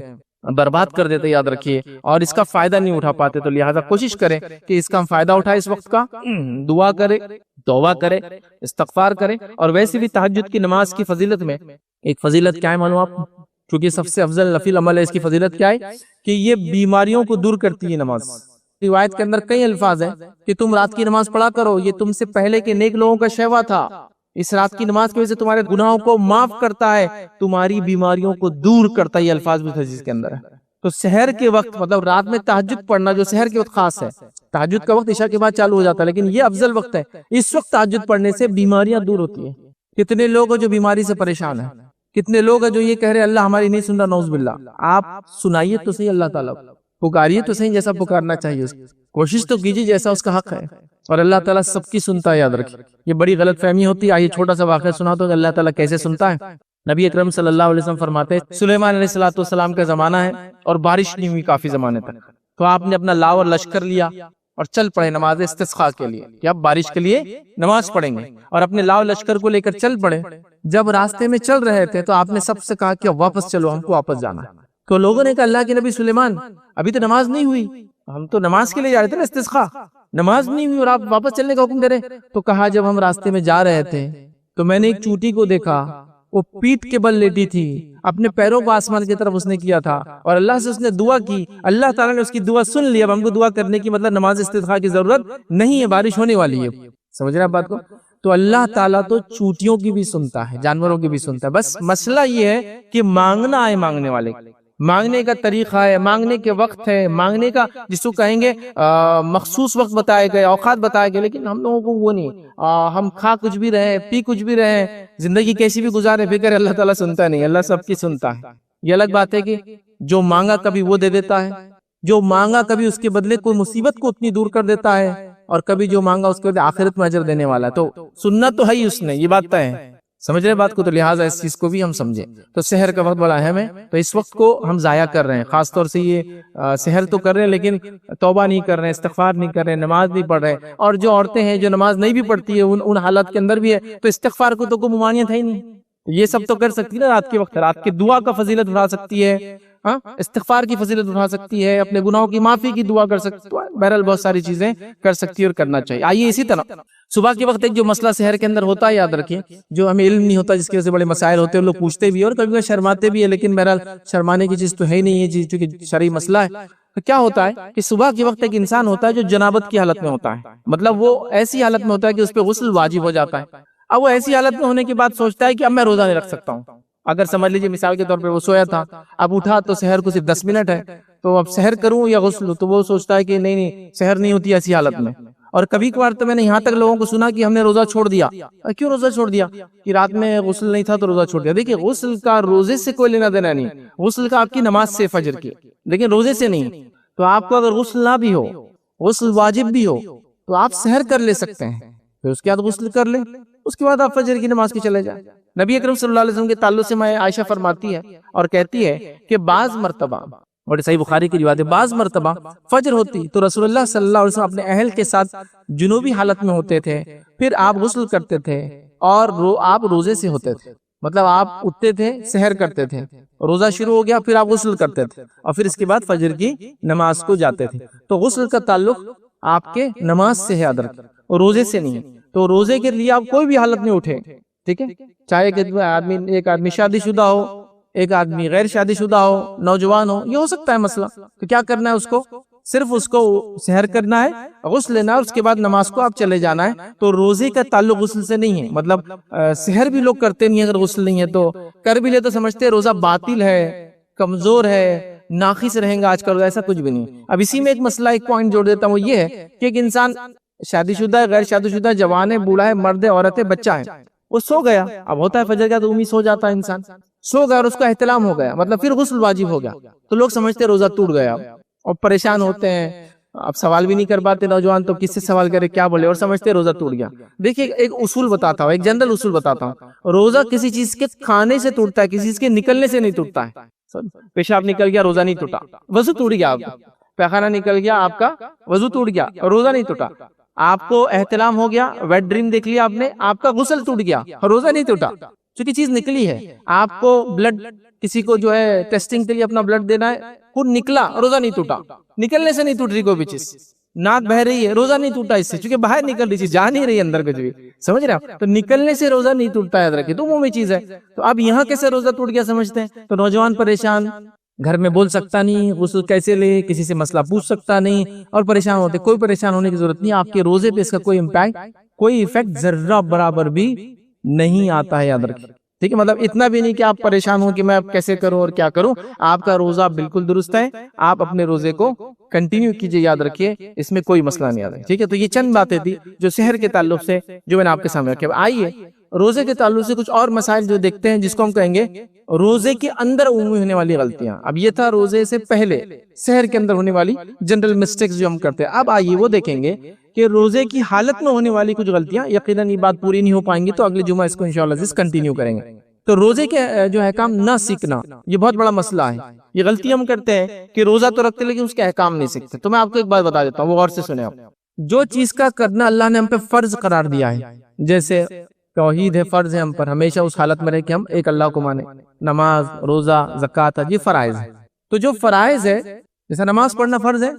برباد کر دیتے ہیں. یاد رکھیے، اور اس کا فائدہ نہیں اٹھا پاتے. تو لہٰذا کوشش کریں کہ اس کا ہم فائدہ اٹھائے، اس وقت کا دعا کرے، توبہ کرے، استغفار کرے. اور ویسے بھی تہجد کی نماز کی فضیلت میں ایک فضیلت کیا ہے معلوم آپ؟ کیونکہ سب سے افضل نفل عمل ہے، اس کی فضیلت کیا ہے کہ یہ بیماریوں کو دور کرتی ہے نماز. روایت کے اندر کئی الفاظ ہیں کہ تم رات کی نماز پڑھا کرو، یہ تم سے پہلے کے نیک لوگوں کا شیوا تھا، اس رات کی نماز کی وجہ سے تمہارے گناہوں کو معاف کرتا ہے، تمہاری بیماریوں کو دور کرتا ہے. یہ الفاظ بھی حدیث کے اندر ہے. تو سحر کے وقت، مطلب رات میں تہجد پڑھنا جو سحر کے وقت خاص ہے، تہجد کا وقت عشاء کے بعد چالو ہو جاتا ہے، لیکن یہ افضل وقت ہے. اس وقت تہجد پڑھنے سے بیماریاں دور ہوتی ہیں. کتنے لوگ ہیں جو بیماری سے پریشان ہیں، کتنے لوگ ہیں جو یہ کہہ رہے اللہ ہماری نہیں سن رہا، نعوذ باللہ. آپ سنائیے تو صحیح اللہ تعالیٰ، پکاریے تو صحیح جیسا پکارنا چاہیے، کوشش تو کیجیے جیسا اس کا حق ہے، اور اللہ تعالیٰ سب کی سنتا ہے. یاد رکھیے یہ بڑی غلط فہمی ہوتی ہے. آئیے چھوٹا سا واقعہ سنا تو کہ اللہ تعالیٰ کیسے سنتا ہے. نبی اکرم صلی اللہ علیہ وسلم فرماتے ہیں سلیمان علیہ السلام کا زمانہ ہے اور بارش نہیں ہوئی کافی زمانے تک، تو آپ نے اپنا لاؤ اور لشکر لیا اور چل پڑے نماز استسقاء کے لیے کہ اب بارش کے لیے نماز پڑھیں گے، اور اپنے لاؤ لشکر کو لے کر چل پڑے. جب راستے میں چل رہے تھے تو آپ نے سب سے کہا کہ واپس چلو، ہم کو واپس جانا ہے. تو لوگوں نے کہا اللہ کے نبی سلیمان ابھی تو نماز نہیں ہوئی، ہم تو نماز کے لیے جا رہے تھے نا استسقاء، نماز نہیں ہوئی اور آپ واپس چلنے کا حکم دے رہے. تو کہا جب ہم راستے میں جا رہے تھے تو میں نے ایک چوٹی کو دیکھا، وہ پیٹھ کے بل لیٹی تھی، اپنے پیروں کو آسمان کی طرف اس نے کیا تھا، اور اللہ سے اس نے دعا کی، اللہ تعالیٰ نے اس کی دعا سن لی. اب ہم کو دعا کرنے کی مطلب نماز استسقاء کی ضرورت نہیں ہے، بارش ہونے والی ہے. سمجھ رہے ہیں بات کو؟ تو اللہ تعالیٰ تو چوٹیوں کی بھی سنتا ہے، جانوروں کی بھی سنتا ہے. بس مسئلہ یہ ہے کہ مانگنا ہے، مانگنے والے مانگنے کا طریقہ ہے، مانگنے کے وقت ہے، مانگنے کا جس کو کہیں گے مخصوص وقت بتائے گئے، اوقات بتائے گئے، لیکن ہم لوگوں کو وہ نہیں. ہم کھا کچھ بھی رہے، پی کچھ بھی رہے، زندگی کیسی بھی گزارے، فکر اللہ تعالیٰ سنتا نہیں. اللہ سب کی سنتا ہے. یہ الگ بات ہے کہ جو مانگا کبھی وہ دے دیتا ہے، جو مانگا کبھی اس کے بدلے کوئی مصیبت کو اتنی دور کر دیتا ہے، اور کبھی جو مانگا اس کے آخرت میں اجر دینے والا ہے. تو سننا تو ہے ہی اس نے، یہ بات طے ہے. سمجھ رہے بات کو؟ تو لہٰذا اس چیز کو بھی ہم سمجھیں. تو سحر کا وقت بڑا اہم ہے، تو اس وقت کو ہم ضائع کر رہے ہیں. خاص طور سے یہ سحر تو کر رہے ہیں لیکن توبہ نہیں کر رہے ہیں، استغفار نہیں کر رہے ہیں، نماز نہیں پڑھ رہے ہیں. اور جو عورتیں ہیں جو نماز نہیں بھی پڑھتی ہے ان حالات کے اندر بھی ہے، تو استغفار کو تو کوئی ممانعت ہے ہی نہیں. یہ سب تو کر سکتی ہے نا رات کے وقت، رات کی دعا کا فضیلت اٹھا سکتی ہے، استغفار کی فضیلت اٹھا سکتی ہے، اپنے گناہوں کی معافی کی دعا کر سکتی ہے، بہرحال بہت ساری چیزیں کر سکتی ہے اور کرنا چاہیے۔ آئیے اسی طرح صبح کے وقت ایک جو مسئلہ سحر کے اندر ہوتا ہے، یاد رکھیے، جو ہمیں علم نہیں ہوتا، جس کی وجہ سے بڑے مسائل ہوتے ہیں، لوگ پوچھتے بھی اور کبھی کبھی شرماتے بھی ہے، لیکن بہرحال شرمانے کی چیز تو ہے ہی نہیں، یہ چیز چونکہ شرعی مسئلہ ہے۔ تو کیا ہوتا ہے کہ صبح کے وقت ایک انسان ہوتا ہے جو جنابت کی حالت میں ہوتا ہے، مطلب وہ ایسی حالت میں ہوتا ہے کہ اس پہ غسل واجب ہو جاتا ہے۔ اب وہ ایسی حالت میں ہونے کے بعد سوچتا ہے کہ اب میں روزہ نہیں رکھ سکتا ہوں۔ اگر سمجھ لیجیے مثال کے طور پہ وہ سویا تھا، اب اٹھا تو سحر کو صرف 10 منٹ ہے، تو اب سحر کروں یا غسل؟ تو وہ سوچتا ہے کہ نہیں سحر نہیں ہوتی ایسی حالت میں۔ اور کبھی کبھار تو میں نے یہاں تک لوگوں کو سنا کہ ہم نے روزہ چھوڑ دیا۔ کیوں روزہ چھوڑ دیا؟ کہ رات میں غسل نہیں تھا تو روزہ چھوڑ دیا۔ دیکھیں غسل کا روزے سے کوئی لینا دینا نہیں، غسل کا آپ کی نماز سے، فجر کی، لیکن روزے سے نہیں۔ تو آپ کو اگر غسل نہ بھی ہو، غسل واجب بھی ہو، تو آپ سحر کر لے سکتے ہیں، پھر اس کے بعد غسل کر لیں، اس کے بعد آپ فجر کی نماز کے چلے جائیں۔ نبی اکرم صلی اللہ علیہ وسلم کے تعلق سے میں عائشہ فرماتی ہے اور کہتی ہے کہ بعض مرتبہ، اور صحیح بخاری کی روایت ہے، بعض مرتبہ فجر ہوتی تو رسول اللہ صلی اللہ علیہ وسلم اپنے اہل کے ساتھ جنوبی حالت میں ہوتے تھے، پھر آپ غسل کرتے تھے اور آپ روزے سے ہوتے تھے، مطلب آپ اٹھتے تھے، سحر کرتے تھے، روزہ شروع ہو گیا، پھر آپ غسل کرتے تھے اور پھر اس کے بعد فجر کی نماز کو جاتے تھے۔ تو غسل کا تعلق آپ کے نماز سے ہے، یاد رکھیں، اور روزے سے نہیں ہے۔ تو روزے کے لیے آپ کوئی بھی حالت میں اٹھے، ٹھیک ہے، چاہے کہ ایک آدمی شادی شدہ ہو، ایک آدمی غیر شادی شدہ ہو، نوجوان ہو، یہ ہو سکتا ہے مسئلہ، تو کیا کرنا ہے؟ اس کو صرف اس کو سحر کرنا ہے، غسل لینا ہے، اس کے بعد نماز کو آپ چلے جانا ہے۔ تو روزے کا تعلق غسل سے نہیں ہے، مطلب سحر بھی لوگ کرتے نہیں، اگر غسل نہیں ہے تو کر بھی لے تو سمجھتے ہیں روزہ باطل ہے، کمزور ہے، ناقص رہیں گا آج کل، ایسا کچھ بھی نہیں۔ اب اسی میں ایک مسئلہ، ایک پوائنٹ جوڑ دیتا ہوں، وہ یہ ہے کہ ایک انسان شادی شدہ ہے، غیر شادی شدہ، جوان ہے، بوڑھا ہے، مرد ہے، عورت ہے، بچہ ہے، وہ سو گیا، اب ہوتا ہے فجر کا تو سو جاتا ہے انسان، سو گیا اور اس کا احتلام ہو گیا، مطلب پھر غسل واجب ہو گیا، تو لوگ سمجھتے روزہ ٹوٹ گیا اور پریشان ہوتے ہیں، اب سوال بھی نہیں کر پاتے نوجوان، تو کس سے سوال کرے، کیا بولے، اور سمجھتے روزہ ٹوٹ گیا۔ دیکھیے ایک اصول بتاتا ہوں، ایک جنرل اصول بتاتا ہوں، روزہ کسی چیز کے کھانے سے ٹوٹتا ہے، کسی چیز کے نکلنے سے نہیں ٹوٹتا ہے۔ پیشاب نکل گیا، روزہ نہیں ٹوٹا، وضو ٹوٹ گیا، آپ کا پیخانہ نکل گیا، آپ کا وضو ٹوٹ گیا، روزہ نہیں ٹوٹا۔ آپ کو احتلام ہو گیا، ویٹ ڈریم دیکھ لیا آپ نے، آپ کا غسل ٹوٹ گیا، روزہ نہیں ٹوٹا، چونکہ چیز نکلی ہے۔ آپ کو بلڈ، کسی کو جو ہے ٹیسٹنگ کے لیے اپنا بلڈ دینا ہے، وہ نکلا، روزہ نہیں ٹوٹا، نکلنے سے نہیں ٹوٹ رہی کوئی بھی چیز، ناک بہ رہی ہے، روزہ نہیں ٹوٹا اس سے، چونکہ باہر نکل رہی چیز، جا نہیں رہی اندر کچھ بھی، سمجھ رہے ہیں؟ تو نکلنے سے روزہ نہیں ٹوٹتا، یاد رکھیں، تو عمومی چیز ہے۔ تو اب یہاں کیسے روزہ ٹوٹ گیا سمجھتے ہیں؟ تو نوجوان پریشان، گھر میں بول سکتا نہیں، غسل کیسے لے، کسی سے مسئلہ پوچھ سکتا نہیں، اور پریشان ہوتے۔ کوئی پریشان ہونے کی ضرورت نہیں، آپ کے روزے پہ اس کا کوئی امپیکٹ، کوئی ایفیکٹ ذرہ برابر بھی نہیں آتا ہے، یاد رکھیں، ٹھیک ہے؟ مطلب اتنا بھی نہیں کہ آپ پریشان ہوں کہ میں اب کیسے کروں اور کیا کروں، آپ کا روزہ بالکل درست ہے، آپ اپنے روزے کو کنٹینیو کیجئے، یاد رکھیے، اس میں کوئی مسئلہ نہیں آتا ہے، ٹھیک ہے؟ تو یہ چند باتیں تھی جو سحر کے تعلق سے جو میں نے آپ کے سامنے رکھے۔ آئیے روزے کے تعلق سے کچھ اور مسائل جو دیکھتے ہیں، جس کو ہم کہیں گے روزے کے اندر عمومی ہونے والی غلطیاں۔ اب یہ تھا روزے سے پہلے سحر کے اندر ہونے والی جنرل مسٹیکس جو ہم کرتے ہیں۔ اب آئیے وہ دیکھیں گے کہ روزے کی حالت میں ہونے والی کچھ غلطیاں، یقیناً یہ بات پوری نہیں ہو پائیں گی، تو اگلے جمعہ اس کو انشاءاللہ کنٹینیو کریں گے۔ تو روزے کے جو احکام نہ سیکھنا، یہ بہت بڑا مسئلہ ہے۔ یہ غلطی ہم کرتے ہیں کہ روزہ تو رکھتے لیکن اس کے احکام نہیں سیکھتے۔ تو میں آپ کو ایک بات بتا دیتا ہوں، وہ غور سے سنیں آپ۔ جو چیز کا کرنا اللہ نے ہم پہ فرض قرار دیا ہے، جیسے توحید ہے، فرض ہے ہم پر، ہمیشہ اس حالت میں رہے کہ ہم ایک اللہ کو مانیں، نماز، روزہ، زکوٰۃ، یہ فرائض ہے۔ تو جو فرائض ہے، جیسا نماز پڑھنا فرض ہے،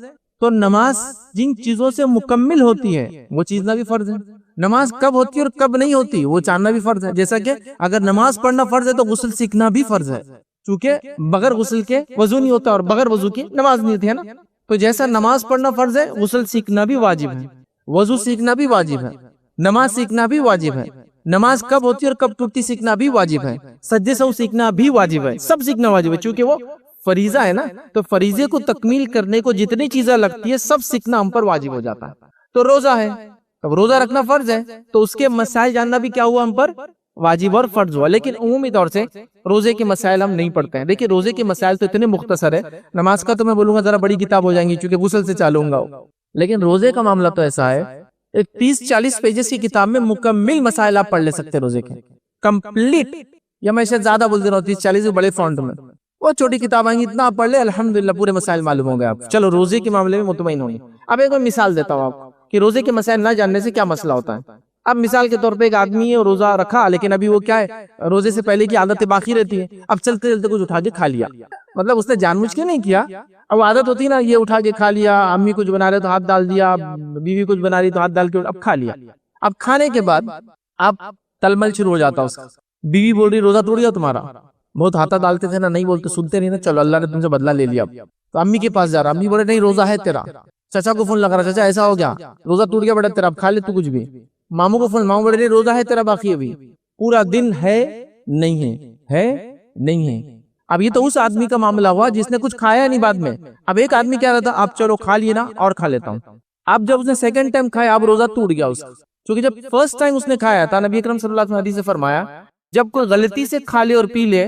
تو نماز جن چیزوں سے مکمل ہوتی ہے وہ چیز نہ بھی فرض ہے۔ نماز کب ہوتی ہے اور کب نہیں ہوتی وہ جاننا بھی فرض ہے۔ جیسا کہ اگر نماز پڑھنا فرض ہے تو غسل سیکھنا بھی فرض ہے، چونکہ بغیر غسل کے وضو نہیں ہوتا اور بغیر وضو کی نماز نہیں ہوتی ہے نا۔ تو جیسا نماز پڑھنا فرض ہے، غسل سیکھنا بھی واجب ہے، وضو سیکھنا بھی واجب ہے، نماز سیکھنا بھی واجب ہے، نماز کب ہوتی ہے اور کب ٹوٹتی سیکھنا بھی واجب ہے، سجدے سہو سیکھنا بھی واجب ہے، سب سیکھنا واجب ہے، چونکہ وہ فریضہ ہے نا۔ تو فریضے کو تکمیل کرنے کو جتنی چیزیں لگتی ہے سب سیکھنا ہم پر واجب ہو جاتا ہے۔ تو روزہ ہے، اب روزہ رکھنا فرض ہے تو اس کے مسائل جاننا بھی کیا ہوا ہم پر، واجب اور فرض ہوا۔ لیکن عمومی طور سے روزے کے مسائل ہم نہیں پڑھتے ہیں۔ دیکھیں روزے کے مسائل تو اتنے مختصر ہے، نماز کا تو میں بولوں گا ذرا بڑی کتاب ہو جائیں گی چونکہ غسل سے چالوں گا، لیکن روزے کا معاملہ تو ایسا ہے، ایک 30-40 پیجز کی کتاب میں مکمل مسائل آپ پڑھ لے سکتے ہیں روزے کے، کمپلیٹ، یا میں شاید زیادہ بول دے رہا ہوں، 30-40 بڑے فونٹ میں، وہ چھوٹی کتاب آئیں گی، اتنا آپ پڑھ لے الحمدللہ پورے مسائل معلوم ہوں گے آپ۔ چلو روزے کے معاملے میں مطمئن ہوں گے۔ اب ایک اور مثال دیتا ہوں آپ کہ روزے کے مسائل نہ جاننے سے کیا مسئلہ ہوتا ہے۔ اب مثال کے طور پہ ایک آدمی ہے روزہ رکھا لیکن ابھی وہ کیا ہے روزے سے پہلے کی عادتیں باقی رہتی ہے، اب چلتے چلتے کچھ اٹھا کے کھا لیا، مطلب اس نے جان بوجھ کے نہیں کیا، اب عادت ہوتی ہے نا یہ اٹھا کے کھا لیا، امی کچھ بنا رہے تو ہاتھ ڈال دیا، بیوی کچھ بنا رہی تو ہاتھ ڈال کے اب کھا لیا، اب کھانے کے بعد اب تلمل شروع ہو جاتا اس کا، بیوی بول رہی روزہ ٹوٹ گیا تمہارا، بہت ہاتھا ڈالتے تھے نا، نہیں بولتے سنتے نہیں نا، چلو اللہ نے تم سے بدلہ لے لیا، تو امی کے پاس جا رہا، امی بولے نہیں روزہ ہے تیرا، چچا کو فون لگا رہا، چچا ایسا ہو گیا روزہ ٹوٹ گیا بیٹا تیرا، اب کھا لے تو کچھ بھی، ماموں کو فون، ماموں بولے نہیں روزہ ہے تیرا باقی ابھی، پورا دن ہے نہیں ہے نہیں ہے، اب یہ تو اس آدمی کا معاملہ ہوا جس نے کچھ کھایا نہیں بعد میں، اب ایک آدمی کیا رہتا اب چلو کھا لیے نا اور کھا لیتا ہوں، اب جب اس نے سیکنڈ ٹائم کھایا اب روزہ ٹوٹ گیا اس کا، کیونکہ جب فرسٹ ٹائم اس نے کھایا تھا نبی اکرم صلی اللہ علیہ وسلم حدیث سے فرمایا جب کوئی غلطی سے کھا لے اور پی لے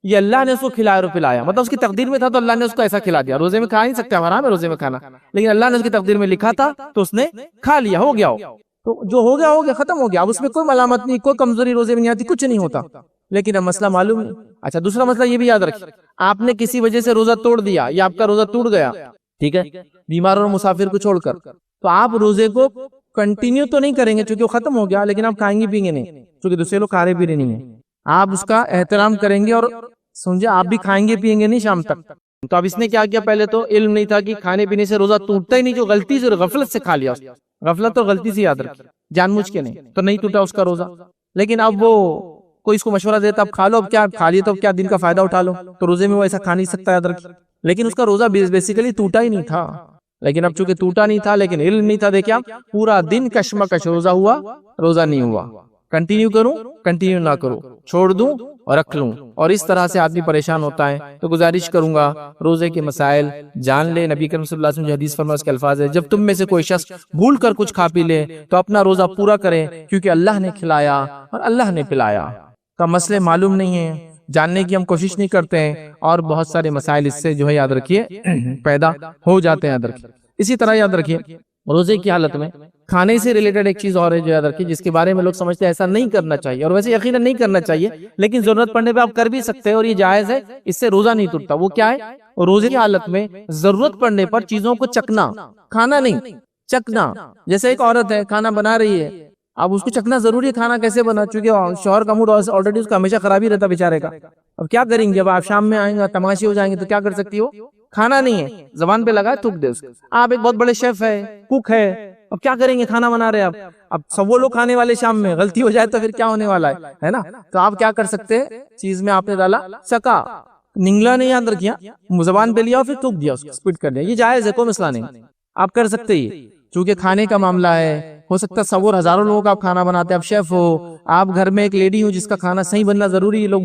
یہ اللہ نے اس کو کھلایا اور پلایا، مطلب اس کی تقدیر میں تھا تو اللہ نے اس کو ایسا کھلا دیا، روزے میں کھا نہیں سکتے حرام ہے روزے میں کھانا، لیکن اللہ نے اس کی تقدیر میں لکھا تھا تو اس نے کھا لیا، ہو گیا، تو جو ہو گیا ختم ہو گیا، اب اس میں کوئی ملامت نہیں، کوئی کمزوری روزے میں نہیں آتی، کچھ نہیں ہوتا، لیکن اب مسئلہ معلوم نہیں۔ اچھا دوسرا مسئلہ یہ بھی یاد رکھیں، آپ نے کسی وجہ سے روزہ توڑ دیا یا آپ کا روزہ ٹوٹ گیا، ٹھیک ہے، بیمار اور مسافر کو چھوڑ کر، تو آپ روزے کو کنٹینیو تو نہیں کریں گے چونکہ وہ ختم ہو گیا، لیکن آپ کھائیں گے پیئیں گے نہیں چونکہ دوسرے لوگ کھا رہے بھی نہیں ہیں، آپ اس کا احترام کریں گے اور سمجھے آپ بھی کھائیں گے پیئیں گے نہیں شام تک۔ تو اب اس نے کیا کیا، پہلے تو علم نہیں تھا کہ کھانے پینے سے روزہ ٹوٹتا ہی نہیں، جو غلطی سے غفلت سے کھا لیا، غفلت اور غلطی سے یاد رکھی، جان بوجھ کے نہیں، تو نہیں ٹوٹا اس کا روزہ، لیکن اب وہ کوئی اس کو مشورہ دیتا اب کھا لو، اب کیا کھا لیے تو اب کیا دن کا فائدہ اٹھا لو، تو روزے میں وہ ایسا کھا نہیں سکتا، یاد رکھی، لیکن اس کا روزہ بیسیکلی ٹوٹا ہی نہیں تھا، لیکن اب چونکہ ٹوٹا نہیں تھا لیکن علم نہیں تھا، دیکھیں پورا دن کشمکش، روزہ ہوا روزہ نہیں ہوا، کنٹینیو کروں کنٹینیو نہ کروں، چھوڑ دوں اور رکھ لوں، اور اس طرح سے آدمی پریشان ہوتا ہے۔ تو گزارش کروں گا روزے کے مسائل جان لے، نبی کریم صلی اللہ علیہ وسلم حدیث فرمایا کے الفاظ ہے جب تم میں سے کوئی شخص بھول کر کچھ کھا پی لے تو اپنا روزہ پورا کرے کیونکہ اللہ نے کھلایا اور اللہ نے پلایا، کا مسئلے معلوم نہیں ہے، جاننے کی ہم کوشش نہیں کرتے ہیں، اور بہت سارے مسائل اس سے جو ہے یاد رکھیے پیدا ہو جاتے ہیں، یاد رکھیے۔ اسی طرح یاد رکھیے روزے کی حالت میں کھانے سے ریلیٹڈ ایک چیز اور ہے جو یاد رکھیے، جس کے بارے میں لوگ سمجھتے ہیں ایسا نہیں کرنا چاہیے، اور ویسے یقیناً نہیں کرنا چاہیے، لیکن ضرورت پڑنے پہ آپ کر بھی سکتے ہیں اور یہ جائز ہے، اس سے روزہ نہیں ٹوٹتا۔ وہ کیا ہے؟ روزے کی حالت میں ضرورت پڑنے پر چیزوں کو چکنا، کھانا نہیں چکنا، جیسے ایک عورت ہے کھانا بنا رہی ہے، اب اس کو چکنا ضروری ہے، کھانا کیسے بنا، چونکہ شوہر کا موڈ آلریڈی اس کا ہمیشہ خراب ہی رہتا بیچارے کا، اب کیا کریں گے، جب آپ شام میں آئیں گے تماشے ہو جائیں گے تو کیا کر سکتی ہو، کھانا نہیں ہے زبان پہ لگا تھوک دے اس کو، آپ ایک بہت بڑے شیف ہے، کوک ہے، اب کیا کریں گے، کھانا بنا رہے آپ، اب سب وہ لوگ کھانے والے شام میں، غلطی ہو جائے تو پھر کیا ہونے والا ہے نا، تو آپ کیا کر سکتے ہیں، چیز میں آپ نے ڈالا چکا، ننگلا نہیں یاد رکھیا، زبان پہ لیا اور پھر تھوک دیا، اس کو اسپٹ کر دیا، یہ جائز ہے، کوئی مسئلہ نہیں، آپ کر سکتے ہی، چونکہ کھانے کا معاملہ ہے، ہو سکتا ہے سو ہزاروں لوگوں کا آپ کھانا بناتے ہیں، آپ شیف ہو، آپ گھر میں ایک لیڈی ہو جس کا کھانا صحیح بننا ضروری ہے، لوگ